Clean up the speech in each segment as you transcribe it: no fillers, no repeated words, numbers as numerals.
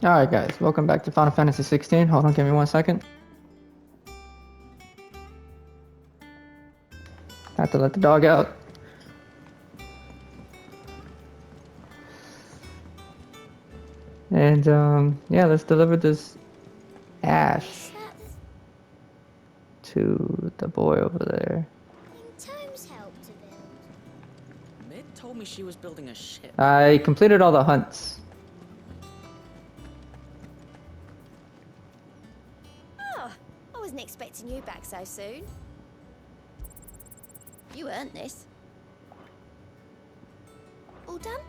Alright guys, welcome back to Final Fantasy 16. Hold on, give me 1 second. I have to let the dog out. And yeah, let's deliver this ash to the boy over there. Tomes help to build. Mid told me she was building a ship. I completed all the hunts. Oh, I wasn't expecting you back so soon. You earned this. All done?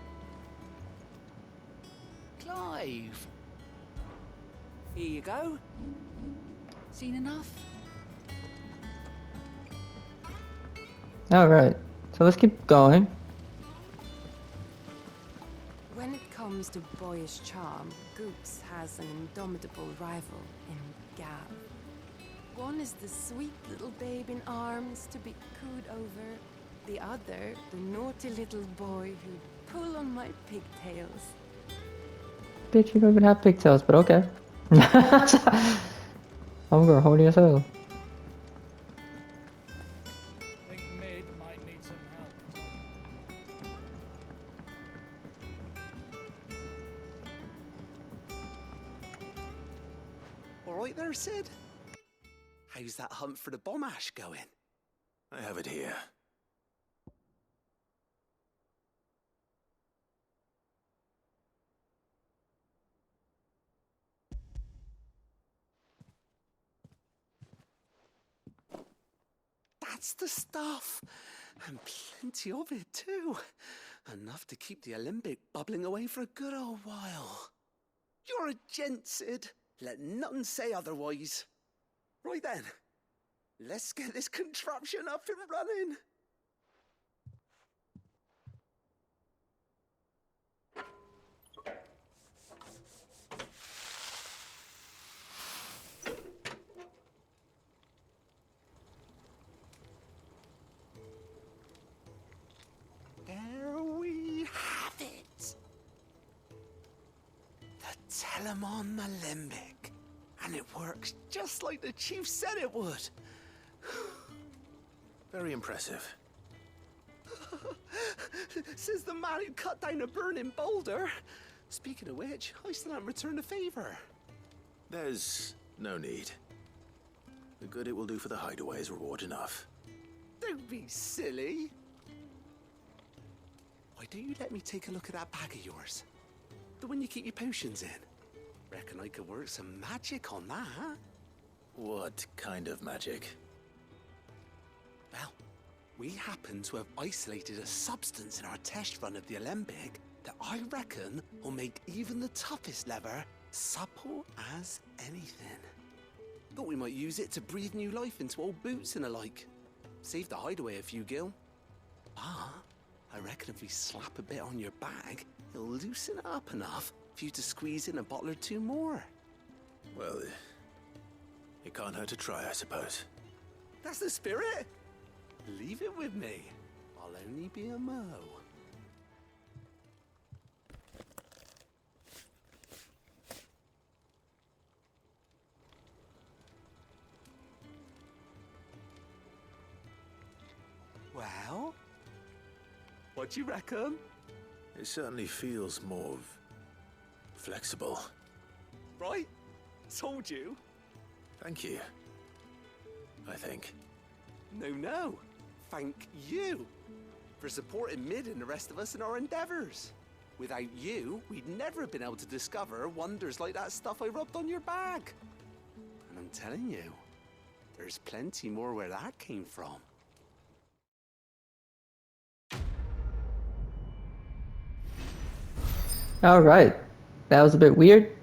Clive. Here you go. Seen enough? Alright, so let's keep going. When it comes to boyish charm, Goops has an indomitable rival in Gav. One is the sweet little babe in arms to be cooed over. The other, the naughty little boy who'd pull on my pigtails. Bitch, you don't even have pigtails, but okay. Homegirl, horny as hell. Think Mid might need some help. All right there, Sid. How's that hunt for the bomb ash going? I have it here. That's the stuff. And plenty of it, too. Enough to keep the Alembic bubbling away for a good old while. You're a gent, Sid. Let none say otherwise. Right then. Let's get this contraption up and running. There we have it. The Telemon Alembic. And it works just like the chief said it would. Very impressive. Says the man who cut down a burning boulder. Speaking of which, I still haven't returned the favor. There's no need. The good it will do for the hideaway is reward enough. Don't be silly. Why don't you let me take a look at that bag of yours? The one you keep your potions in. Reckon I could work some magic on that. What kind of magic? Well, we happen to have isolated a substance in our test run of the Alembic that I reckon will make even the toughest lever supple as anything. Thought we might use it to breathe new life into old boots and the like. Save the hideaway a few gil. Ah, I reckon if we slap a bit on your bag, it'll loosen it up enough for you to squeeze in a bottle or two more. Well, it can't hurt to try, I suppose. That's the spirit. Leave it with me. I'll only be a mo. Well, what do you reckon? It certainly feels more flexible. Right? Told you. Thank you. I think. No. Thank you for supporting Mid and the rest of us in our endeavors. Without you, we'd never have been able to discover wonders like that stuff I rubbed on your bag. And I'm telling you, there's plenty more where that came from. Alright, that was a bit weird.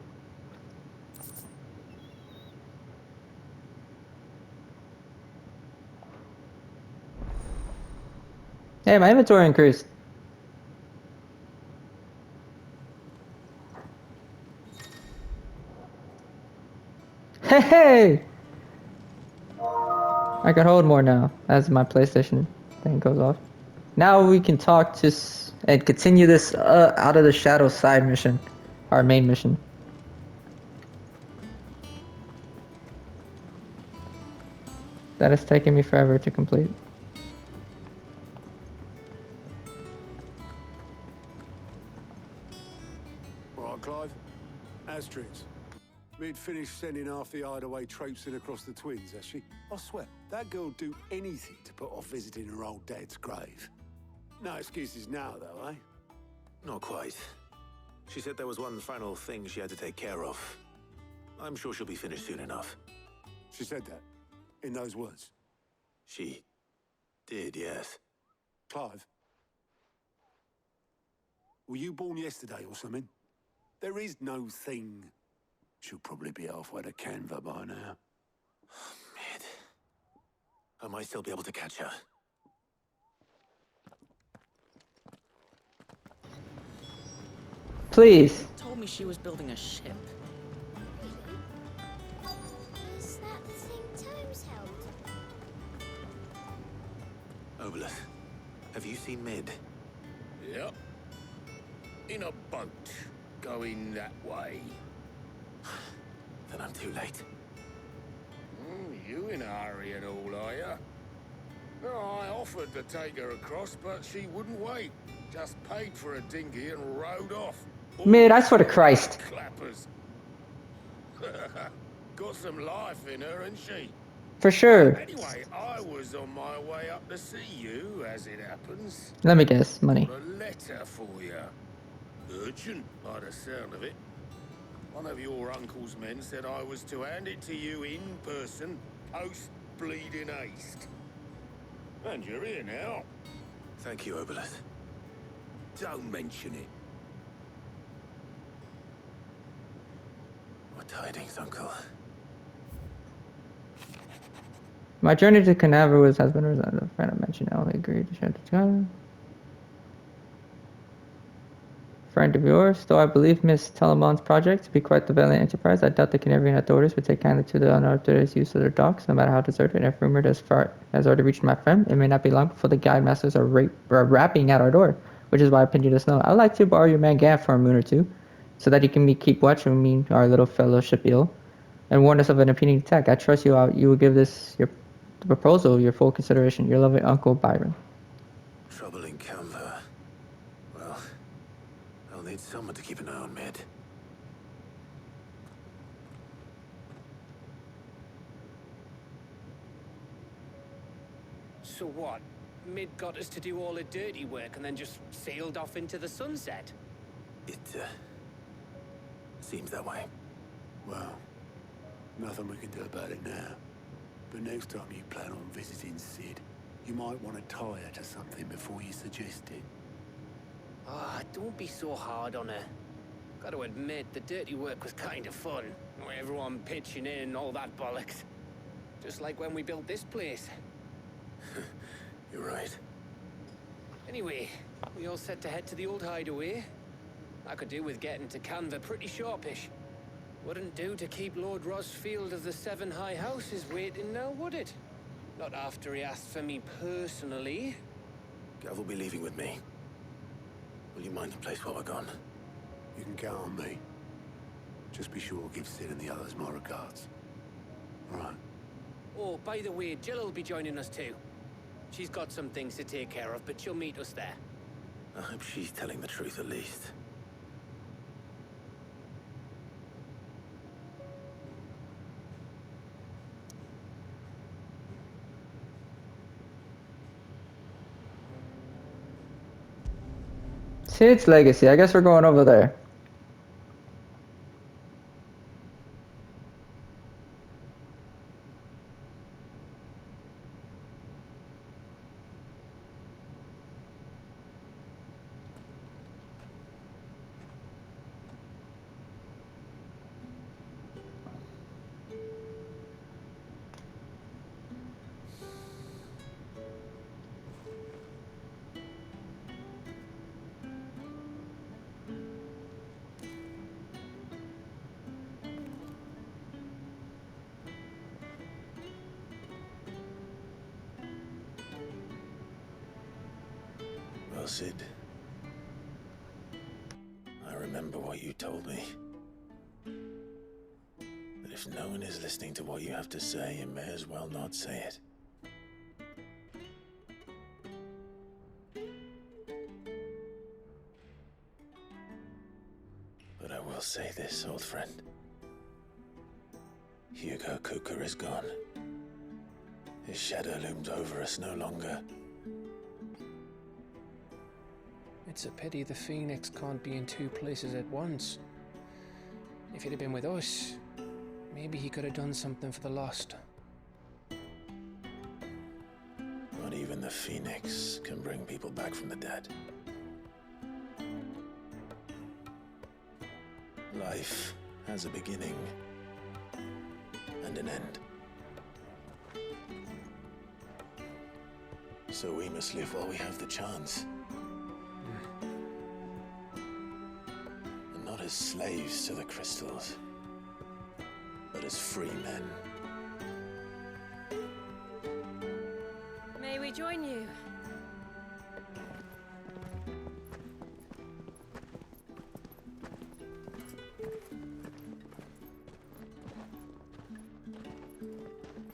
Hey, my inventory increased. Hey! I can hold more now as my PlayStation thing goes off. Now we can talk to and continue this out of the shadow side mission, our main mission. that has taken me forever to complete. All right, Clive. Asterix. Mid finished sending half the hideaway traipsing across the twins, has she? I swear, that girl'd do anything to put off visiting her old dad's grave. No excuses now, though, eh? Not quite. She said there was one final thing she had to take care of. I'm sure she'll be finished soon enough. She said that, in those words. She did, yes. Clive, were you born yesterday or something? There is no thing. She'll probably be halfway to Canva by now. Mid. I might still be able to catch her. Please. Told me she was building a ship. Is that the thing Tomes held? Obolus, have you seen Mid? Yep. In a boat, going that way. Then I'm too late. You in a hurry at all, are you? No, I offered to take her across, but she wouldn't wait. Just paid for a dinghy and rowed off. Mid, I swear to Christ. Clappers. Got some life in her, ain't she? For sure. Anyway, I was on my way up to see you, as it happens. Let me guess. Money. Got a letter for you. Urgent, by the sound of it. One of your uncle's men said I was to hand it to you in person, post-bleeding haste. And you're here now. Thank you, Obolus. Don't mention it. What tidings, Uncle? My journey to Canaveras has been resolved. A friend I mentioned I only agreed to share the time. Friend of yours, though I believe Miss Telemon's project to be quite the valiant enterprise, I doubt the Canaveran authorities would take kindly to the unauthorized use of their docks, no matter how deserted. If rumored as far has already reached my friend, it may not be long before the guide masters are rapping at our door, which is why I pinned you to snow. I'd like to borrow your man Gav for a moon or two, so that he can keep watch of me, our little fellowship ill, and warn us of an impending attack. I trust you will give this your proposal your full consideration. Your loving Uncle Byron. Trouble in Canva. Well, I'll need someone to keep an eye on Mid. So what? Mid got us to do all the dirty work and then just sailed off into the sunset? It, seems that way. Well, nothing we can do about it now. But next time you plan on visiting Sid, you might want to tie her to something before you suggest it. Ah, don't be so hard on her. Gotta admit, the dirty work was kind of fun. Everyone pitching in and all that bollocks. Just like when we built this place. You're right. Anyway, we all set to head to the old hideaway. I could do with getting to Canva pretty sharpish. Wouldn't do to keep Lord Rosfield of the Seven High Houses waiting now, would it? Not after he asked for me personally. Gav will be leaving with me. Will you mind the place while we're gone? You can count on me. Just be sure to give Sid and the others my regards. All right. Oh, by the way, Jill will be joining us too. She's got some things to take care of, but she'll meet us there. I hope she's telling the truth at least. Sid's legacy. I guess we're going over there. Well, Sid, I remember what you told me. That if no one is listening to what you have to say, you may as well not say it. say this, old friend. Hugo Kuka is gone. His shadow looms over us no longer. It's a pity the Phoenix can't be in two places at once. If he'd have been with us, maybe he could have done something for the lost. Not even the Phoenix can bring people back from the dead. Life has a beginning and an end. So we must live while we have the chance. And not as slaves to the crystals, but as free men. May we join you?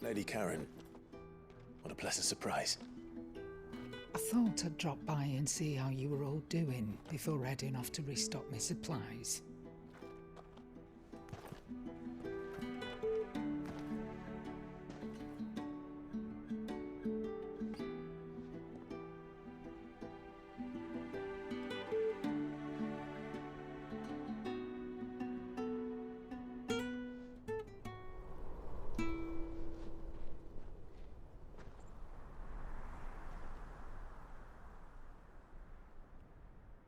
Lady Karen, what a pleasant surprise. I thought I'd drop by and see how you were all doing before heading off to restock my supplies.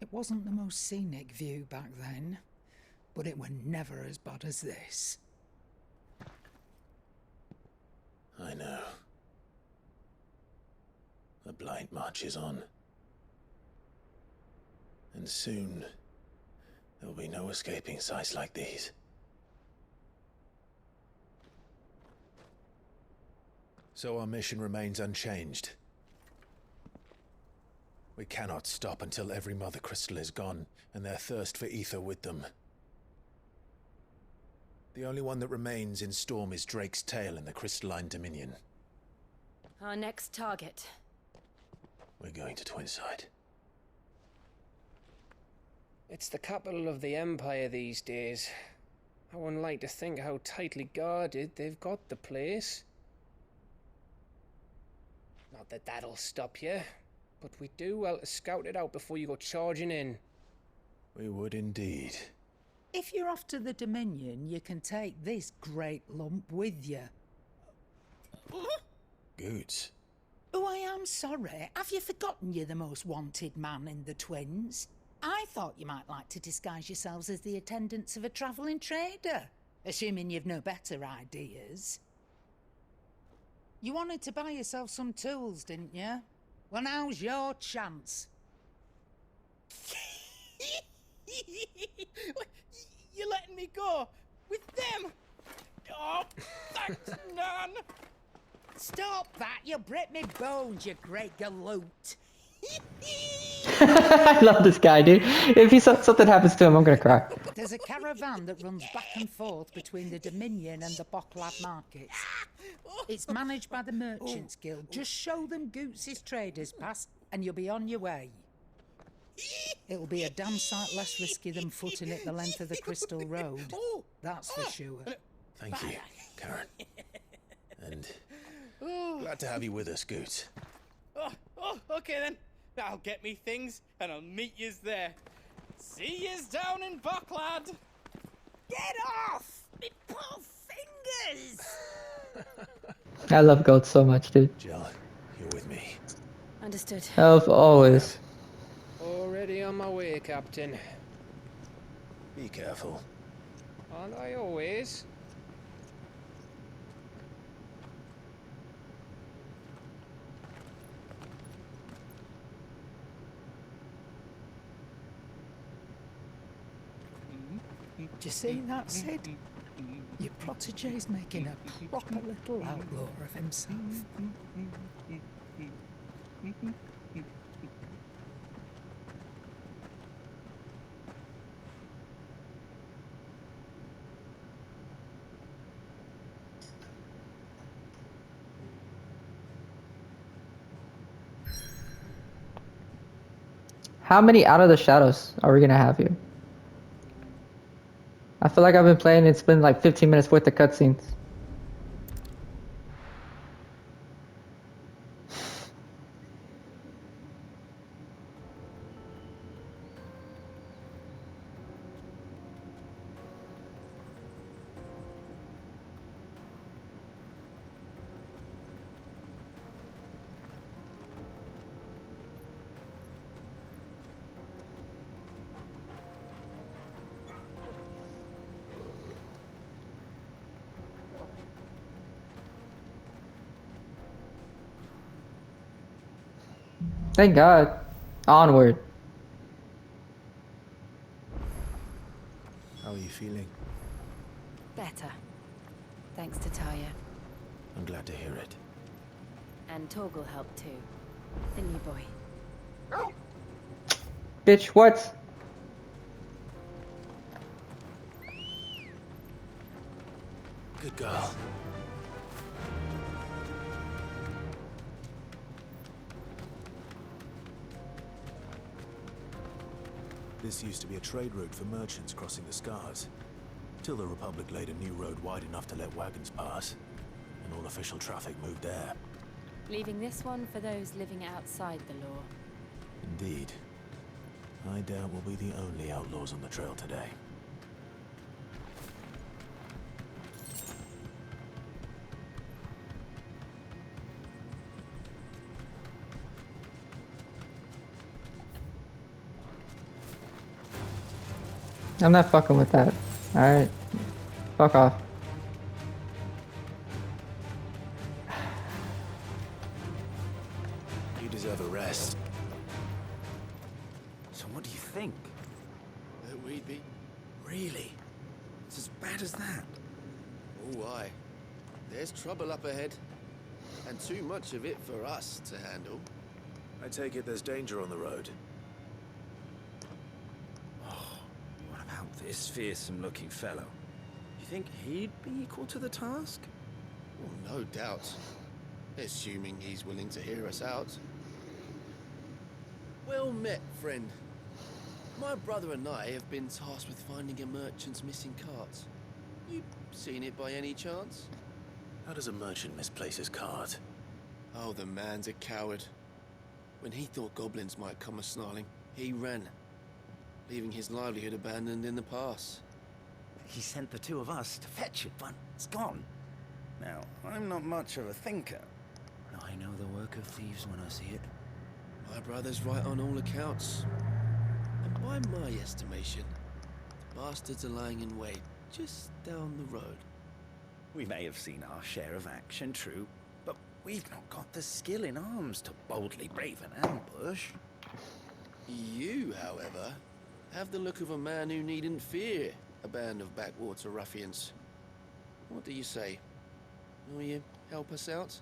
It wasn't the most scenic view back then, but it were never as bad as this. I know. The blight marches on. And soon, there will be no escaping sights like these. So our mission remains unchanged. We cannot stop until every Mother Crystal is gone, and their thirst for ether with them. The only one that remains in Storm is Drake's Tail in the Crystalline Dominion. Our next target. We're going to Twinside. It's the capital of the Empire these days. I wouldn't like to think how tightly guarded they've got the place. Not that that'll stop you, but we do well to scout it out before you go charging in. We would indeed. If you're off to the Dominion, you can take this great lump with you. Goods. Oh, I am sorry. Have you forgotten you're the most wanted man in the Twins? I thought you might like to disguise yourselves as the attendants of a travelling trader, assuming you've no better ideas. You wanted to buy yourself some tools, didn't you? Well, now's your chance. You're letting me go with them? Oh, thanks, Nan. Stop that! You'll break me bones, you great galoot. I love this guy, dude. If something happens to him, I'm gonna cry. There's a caravan that runs back and forth between the Dominion and the Bocklad markets. It's managed by the Merchants Guild. Just show them Goots' traders pass and you'll be on your way. It'll be a damn sight less risky than footing it the length of the Crystal Road. That's for sure. Thank you, Karen. And glad to have you with us, Goots. Oh, okay then. I'll get me things and I'll meet yous there. See yous down in Bocklad. Get off! Me poor fingers! I love goats so much, dude. Jill, you're with me. Understood. Of always. Already on my way, Captain. Be careful. Aren't I always? Do you see that, Sid? Your protege's making a proper little outlaw of himself. How many Out of the Shadows are we gonna have here? I feel like I've been playing. It's been like 15 minutes worth of cutscenes. Thank God. Onward. How are you feeling? Better. Thanks to Taya. I'm glad to hear it. And Torgal helped too. The new boy. Bitch, what? Good girl. This used to be a trade route for merchants crossing the Scars, till the Republic laid a new road wide enough to let wagons pass, and all official traffic moved there. Leaving this one for those living outside the law. Indeed. I doubt we'll be the only outlaws on the trail today. I'm not fucking with that. Alright. Fuck off. You deserve a rest. So what do you think? That we'd be... Really? It's as bad as that? Oh, aye. There's trouble up ahead. And too much of it for us to handle. I take it there's danger on the road. What about this fearsome-looking fellow? You think he'd be equal to the task? Well, no doubt. Assuming he's willing to hear us out. Well met, friend. My brother and I have been tasked with finding a merchant's missing cart. You seen it by any chance? How does a merchant misplace his cart? Oh, the man's a coward. When he thought goblins might come a-snarling, he ran, leaving his livelihood abandoned in the pass. He sent the two of us to fetch it, but it's gone. Now, I'm not much of a thinker. I know the work of thieves when I see it. My brother's right on all accounts. And by my estimation, the bastards are lying in wait just down the road. We may have seen our share of action, true, but we've not got the skill in arms to boldly brave an ambush. You, however, have the look of a man who needn't fear a band of backwater ruffians. What do you say? Will you help us out?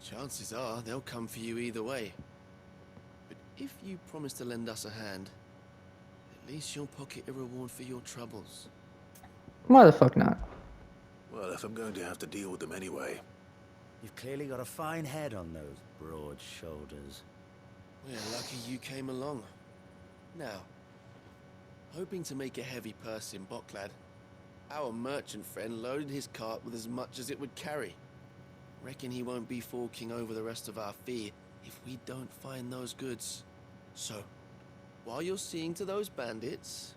Chances are they'll come for you either way. But if you promise to lend us a hand, at least you'll pocket a reward for your troubles. Motherfucker not. Well, if I'm going to have to deal with them anyway. You've clearly got a fine head on those broad shoulders. We're lucky you came along. Now, hoping to make a heavy purse in Boklad, our merchant friend loaded his cart with as much as it would carry. Reckon he won't be forking over the rest of our fee if we don't find those goods. So, while you're seeing to those bandits,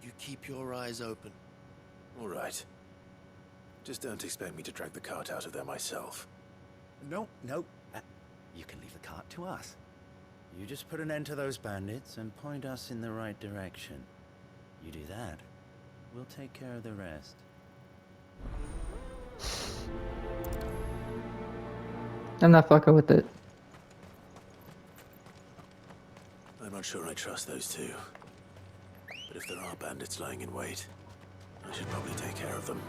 you keep your eyes open. All right. Just don't expect me to drag the cart out of there myself. No. You can leave the cart to us. You just put an end to those bandits and point us in the right direction. You do that, we'll take care of the rest. I'm not fucking with it. I'm not sure I trust those two. But if there are bandits lying in wait, I should probably take care of them.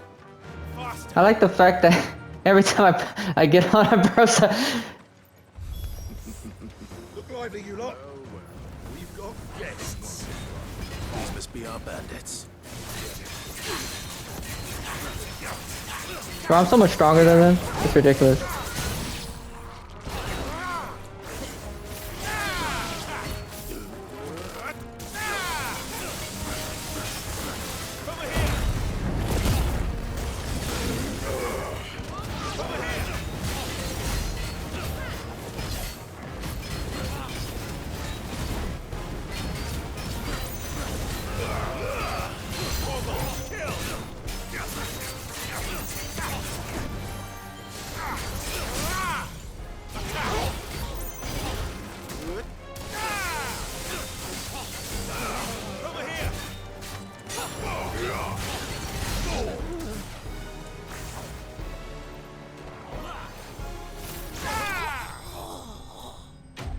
I like the fact that every time I get on a person. Look lively, you lot. We've got guests. These must be our bandits. Bro, I'm so much stronger than them. It's ridiculous.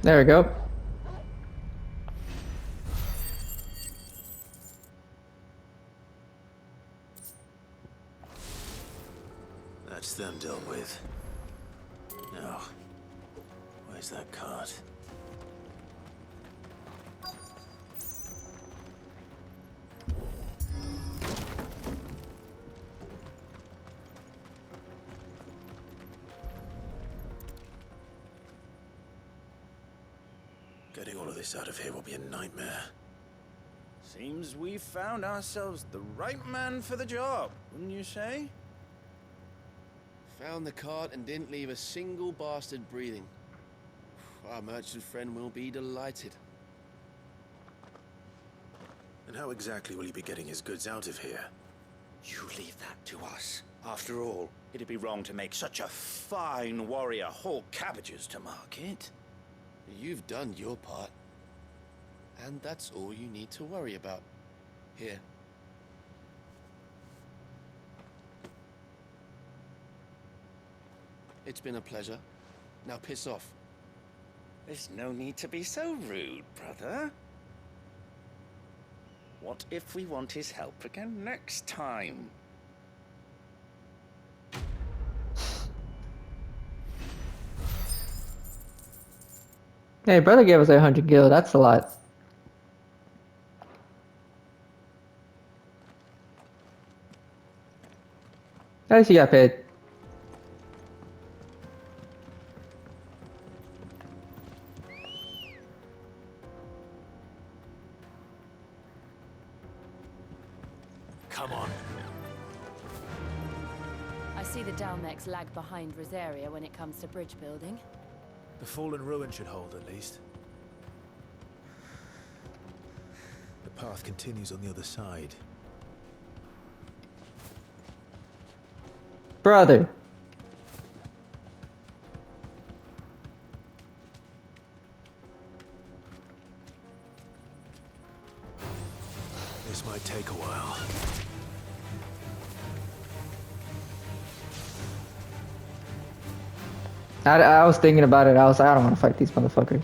There we go. That's them dealt with. Now, where's that cart? Getting all of this out of here will be a nightmare. Seems we've found ourselves the right man for the job, wouldn't you say? Found the cart and didn't leave a single bastard breathing. Our merchant friend will be delighted. And how exactly will he be getting his goods out of here? You leave that to us. After all, it'd be wrong to make such a fine warrior haul cabbages to market. You've done your part. And that's all you need to worry about. Here. It's been a pleasure. Now piss off. There's no need to be so rude, brother. What if we want his help again next time? Hey, brother gave us 800 gil. That's a lot. At least you got paid. Come on. I see the Dalmex lag behind Rosaria when it comes to bridge building. The fallen ruin should hold, at least. The path continues on the other side. Brother. This might take a while. I was thinking about it. I was like, I don't want to fight these motherfuckers.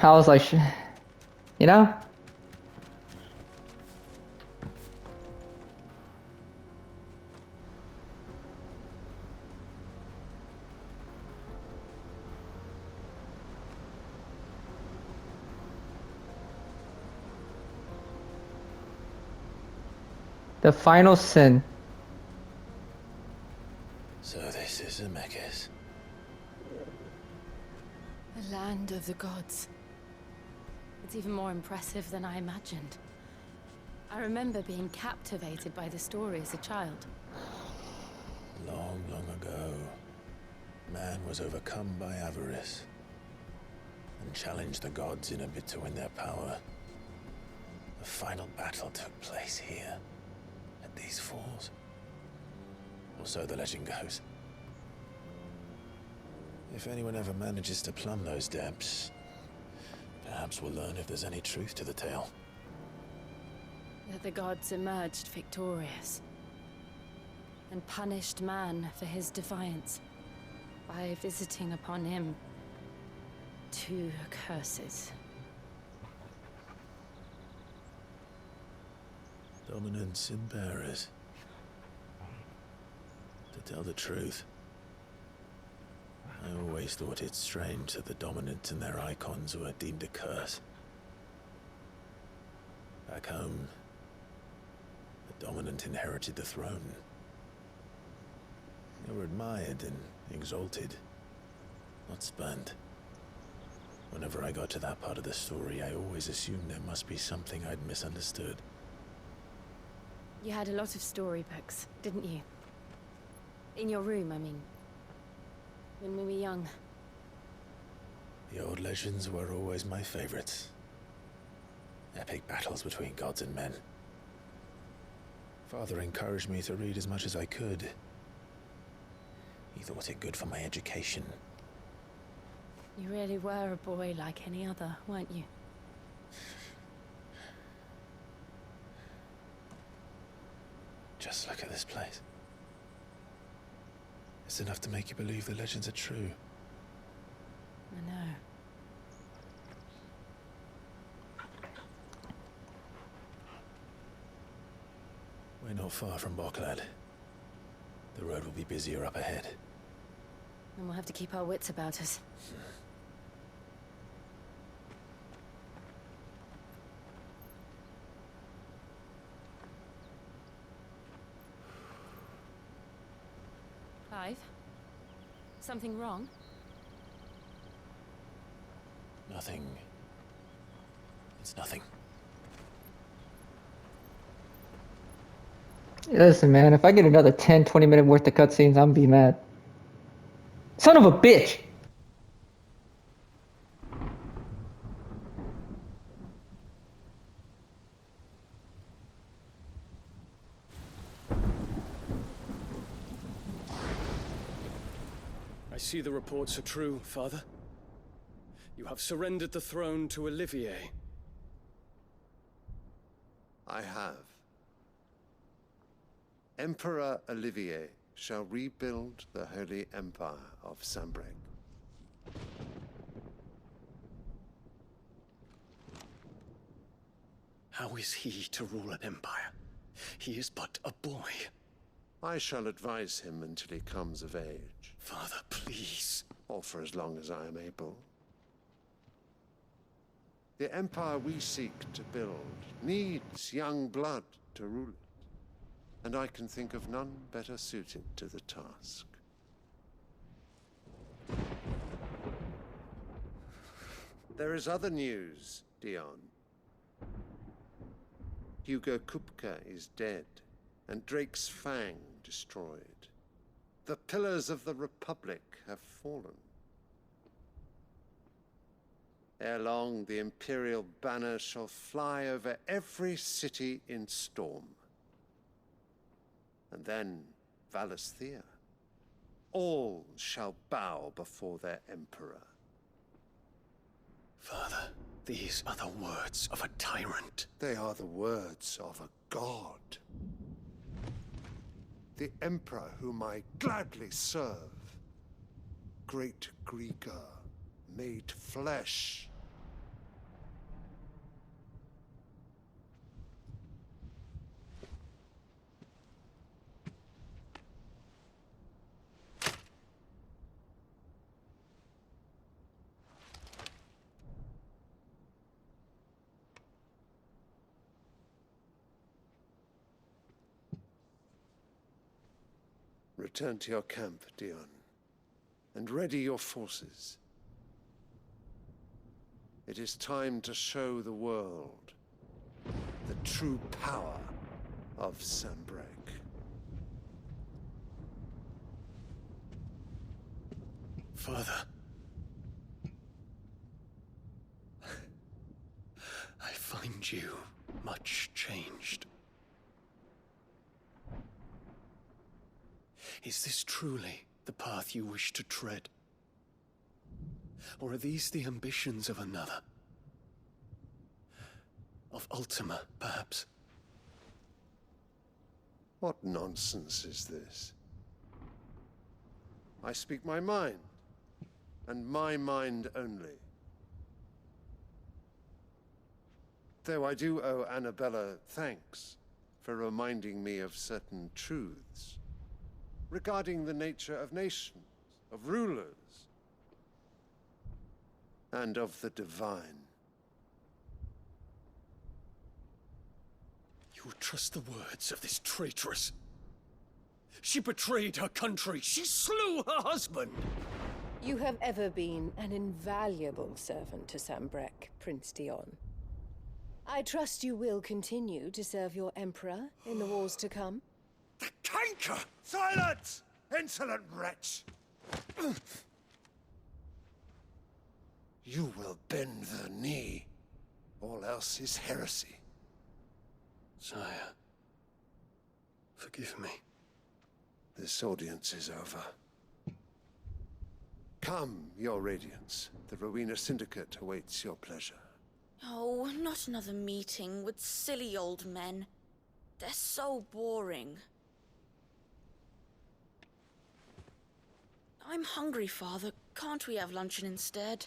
I was like, you know? The final sin. So this is Zemeckis. The land of the gods. It's even more impressive than I imagined. I remember being captivated by the story as a child. Long, long ago, man was overcome by avarice and challenged the gods in a bid to win their power. The final battle took place here, at these falls. Or so the legend goes. If anyone ever manages to plumb those depths, perhaps we'll learn if there's any truth to the tale. That the gods emerged victorious and punished man for his defiance by visiting upon him 2 curses. Dominance and bearers. To tell the truth, I always thought it strange that the dominant and their icons were deemed a curse. Back home, the dominant inherited the throne. They were admired and exalted, not spurned. Whenever I got to that part of the story, I always assumed there must be something I'd misunderstood. You had a lot of storybooks, didn't you? In your room, I mean. When we were young. The old legends were always my favorites. Epic battles between gods and men. Father encouraged me to read as much as I could. He thought it good for my education. You really were a boy like any other, weren't you? Just look at this place. It's enough to make you believe the legends are true. I know. We're not far from Boklad. The road will be busier up ahead. And we'll have to keep our wits about us. Clive? Something wrong? Nothing. It's nothing. Listen, man, if I get another 10, 20-minute worth of cutscenes, I'm gonna be mad. Son of a bitch! I see the reports are true, Father. You have surrendered the throne to Olivier. I have. Emperor Olivier shall rebuild the Holy Empire of Sanbreque. How is he to rule an empire? He is but a boy. I shall advise him until he comes of age. Father, please. Or for as long as I am able. The empire we seek to build needs young blood to rule it. And I can think of none better suited to the task. There is other news, Dion. Hugo Kupka is dead, and Drake's Fang destroyed. The pillars of the Republic have fallen. Ere long, the Imperial banner shall fly over every city in Storm. And then Valisthea. All shall bow before their emperor. Father, these are the words of a tyrant. They are the words of a god. The emperor whom I gladly serve. Great Greeker, made flesh. Return to your camp, Dion, and ready your forces. It is time to show the world the true power of Sanbreque. Father. I find you much changed. Is this truly the path you wish to tread? Or are these the ambitions of another? Of Ultima, perhaps? What nonsense is this? I speak my mind, and my mind only. Though I do owe Annabella thanks for reminding me of certain truths regarding the nature of nations, of rulers, and of the divine. You would trust the words of this traitress? She betrayed her country. She slew her husband. You have ever been an invaluable servant to Sanbreque, Prince Dion. I trust you will continue to serve your Emperor in the wars to come. The canker! Silence! Insolent wretch! You will bend the knee. All else is heresy. Sire, forgive me. This audience is over. Come, your Radiance. The Rowena Syndicate awaits your pleasure. Oh, not another meeting with silly old men. They're so boring. I'm hungry, Father. Can't we have luncheon instead?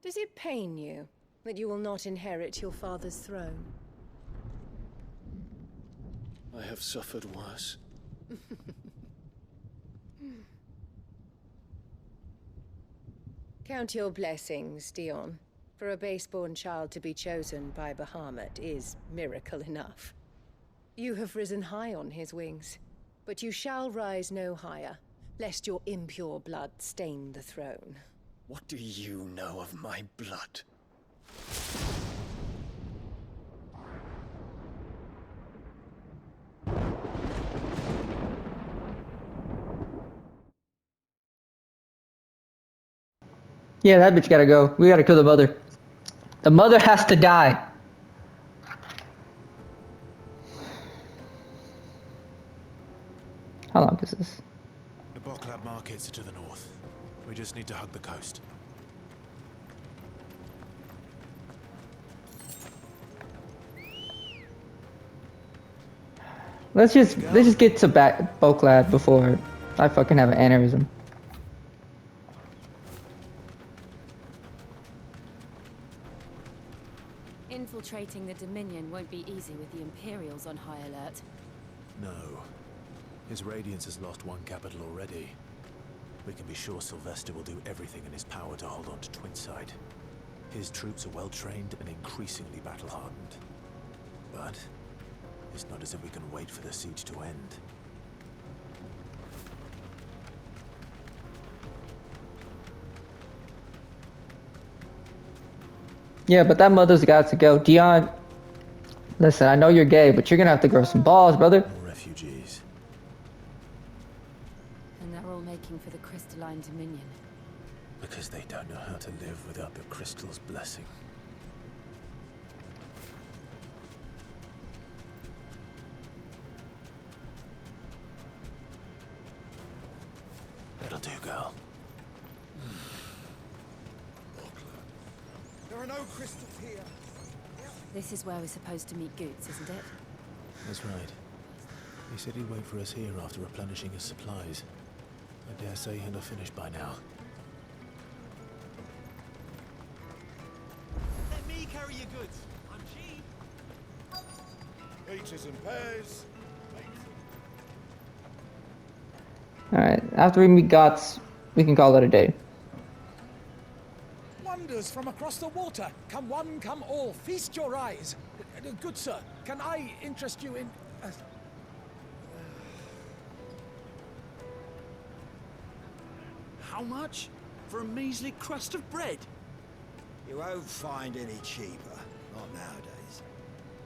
Does it pain you that you will not inherit your father's throne? I have suffered worse. Count your blessings, Dion. For a base-born child to be chosen by Bahamut is miracle enough. You have risen high on his wings, but you shall rise no higher, lest your impure blood stain the throne. What do you know of my blood? Yeah, that bitch gotta go. We gotta kill the mother. The mother has to die. How long is this? The Boklab markets are to the north. We just need to hug the coast. Let's just get to Boklab before I fucking have an aneurysm. Infiltrating the Dominion won't be easy with the Imperials on high alert. No. His Radiance has lost one capital already. We can be sure Sylvester will do everything in his power to hold on to Twinside. His troops are well trained and increasingly battle-hardened. But it's not as if we can wait for the siege to end. Yeah, but that mother's got to go. Dion, listen, I know you're gay, but you're gonna have to grow some balls, brother. More refugees. And they're all making for the Crystalline Dominion. Because they don't know how to live without the Crystal's blessing. That'll do, girl. There are no crystals here. This is where we're supposed to meet Goots, isn't it? That's right. He said he'd wait for us here after replenishing his supplies. I dare say he'll have finished by now. Let me carry your goods. I'm cheap. Peaches and pears. Alright, after we meet Gots, we can call it a day. Wonders from across the water. Come one, come all. Feast your eyes. Good sir, can I interest you in... How much? For a measly crust of bread? You won't find any cheaper. Not nowadays.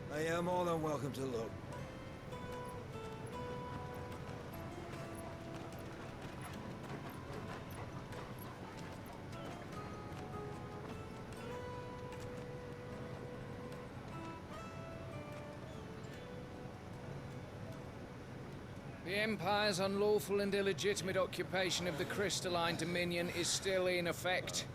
But you're more than welcome to look. The Empire's unlawful and illegitimate occupation of the Crystalline Dominion is still in effect.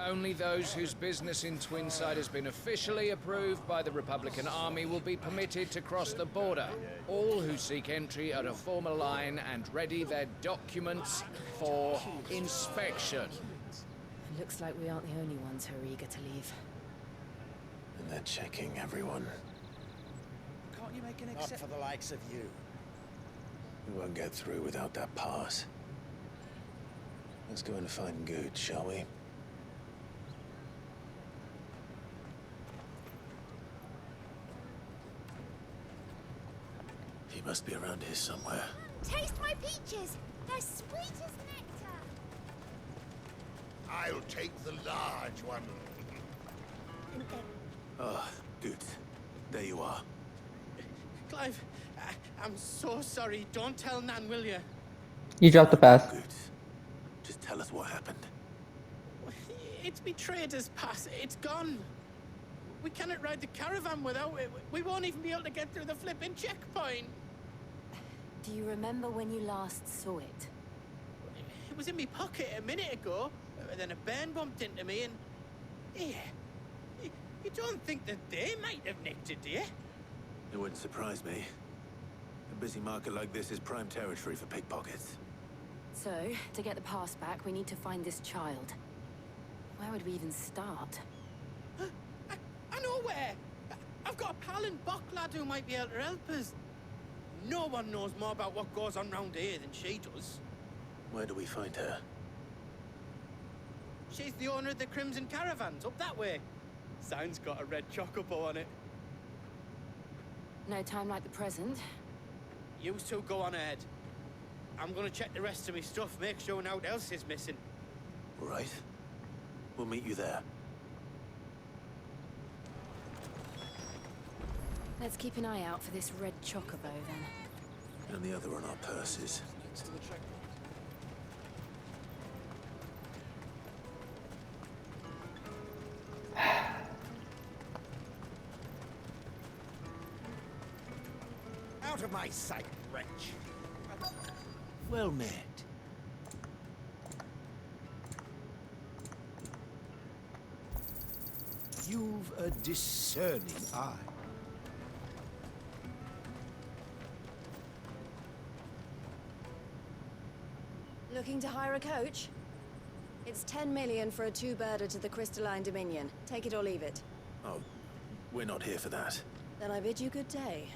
Only those whose business in Twinside has been officially approved by the Republican Army will be permitted to cross the border. All who seek entry are to form a line and ready their documents for inspection. It looks like we aren't the only ones who are eager to leave. And they're checking everyone. Can't you make an Not for the likes of you. We won't get through without that pass. Let's go and find Good, shall we? He must be around here somewhere. Taste my peaches. They're sweet as nectar. I'll take the large one. Ah, Good. There you are. Clive, I'm so sorry. Don't tell Nan, will you? You dropped the pass. Good. Just tell us what happened. It's betrayed us, pass. It's gone. We cannot ride the caravan without it. We won't even be able to get through the flipping checkpoint. Do you remember when you last saw it? It was in my pocket a minute ago. Then a bairn bumped into me and... Here. You don't think that they might have nicked it, do you? It wouldn't surprise me. A busy market like this is prime territory for pickpockets. So, to get the pass back, we need to find this child. Where would we even start? I know where! I've got a pal in Bocklad who might be able to help us. No one knows more about what goes on round here than she does. Where do we find her? She's the owner of the Crimson Caravans, up that way. Sign's got a red chocobo on it. No time like the present. You two go on ahead. I'm gonna check the rest of my stuff, make sure naught else is missing. Right. We'll meet you there. Let's keep an eye out for this red chocobo, then. And the other on our purses. Out of my sight, wretch. Well met. You've a discerning eye. Looking to hire a coach? It's 10 million for a two-birder to the Crystalline Dominion. Take it or leave it. Oh, we're not here for that. Then I bid you good day.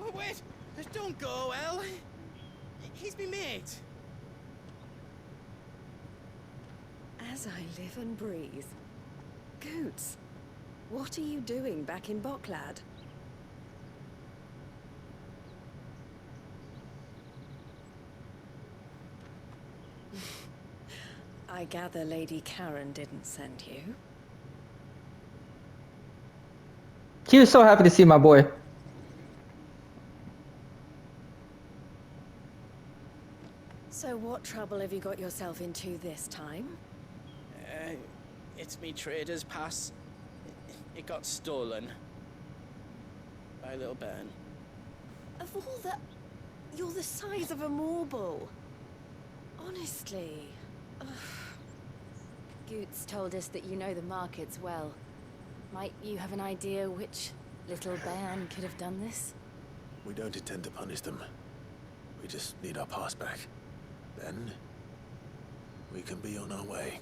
Oh, wait! Just don't go, El. He's me mate. As I live and breathe. Goots, what are you doing back in Bocklad? I gather Lady Karen didn't send you. She was so happy to see my boy. So what trouble have you got yourself into this time? It's me trader's pass. It got stolen. By a little bairn. Of all the... You're the size of a marble. Honestly. Ugh. Goots told us that you know the markets well. Might you have an idea which little bairn could have done this? We don't intend to punish them. We just need our pass back. Then, we can be on our way.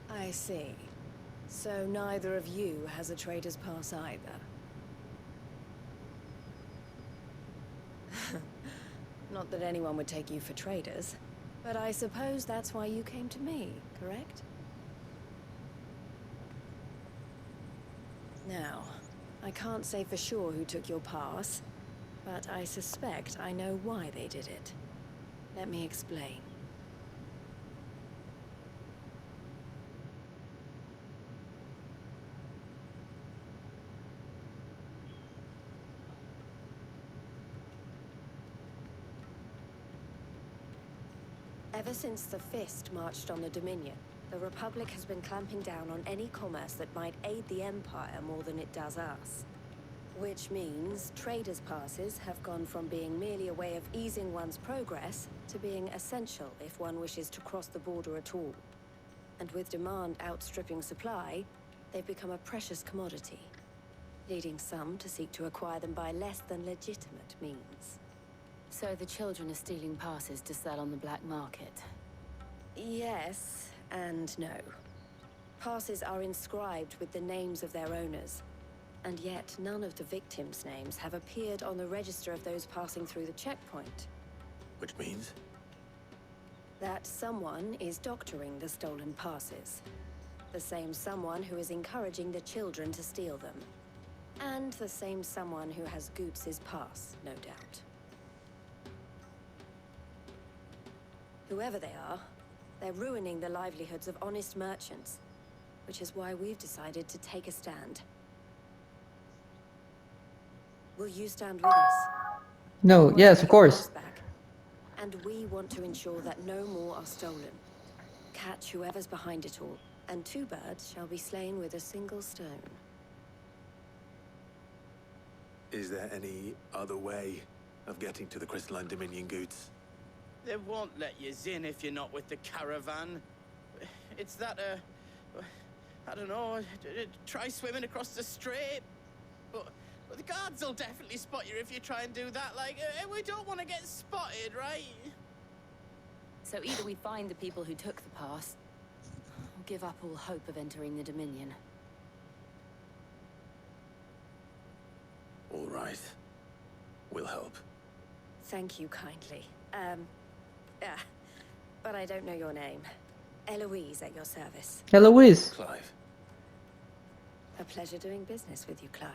I see. So neither of you has a trader's pass either. Not that anyone would take you for traders, but I suppose that's why you came to me, correct? Now, I can't say for sure who took your pass, but I suspect I know why they did it. Let me explain. Ever since the Fist marched on the Dominion, the Republic has been clamping down on any commerce that might aid the Empire more than it does us. Which means traders' passes have gone from being merely a way of easing one's progress to being essential if one wishes to cross the border at all. And with demand outstripping supply, they've become a precious commodity, leading some to seek to acquire them by less than legitimate means. So the children are stealing passes to sell on the black market? Yes and no. Passes are inscribed with the names of their owners, and yet none of the victims' names have appeared on the register of those passing through the checkpoint. Which means? That someone is doctoring the stolen passes. The same someone who is encouraging the children to steal them. And the same someone who has Goots' pass, no doubt. Whoever they are, they're ruining the livelihoods of honest merchants, which is why we've decided to take a stand. Will you stand with us? No, yes, of course. And we want to ensure that no more are stolen. Catch whoever's behind it all, and two birds shall be slain with a single stone. Is there any other way of getting to the Crystalline Dominion, Goots? They won't let you in if you're not with the caravan. it's that, I don't know, try swimming across the strait. But the guards will definitely spot you if you try and do that. Like, we don't want to get spotted, right? So either we find the people who took the pass, or give up all hope of entering the Dominion. All right. We'll help. Thank you kindly. But I don't know your name. Eloise at your service. Eloise. Clive. A pleasure doing business with you, Clive.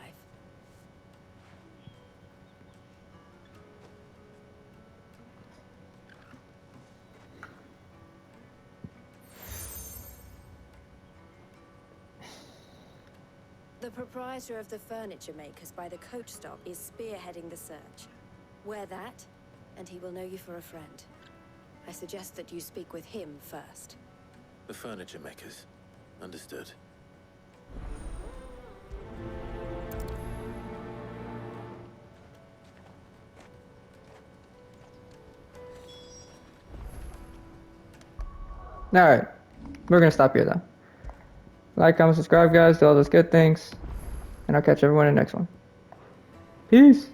The proprietor of the furniture makers by the coach stop is spearheading the search. Wear that, and he will know you for a friend. I suggest that you speak with him first. The furniture makers. Understood. Alright. We're gonna stop here though. Like, comment, subscribe, guys. Do all those good things. And I'll catch everyone in the next one. Peace.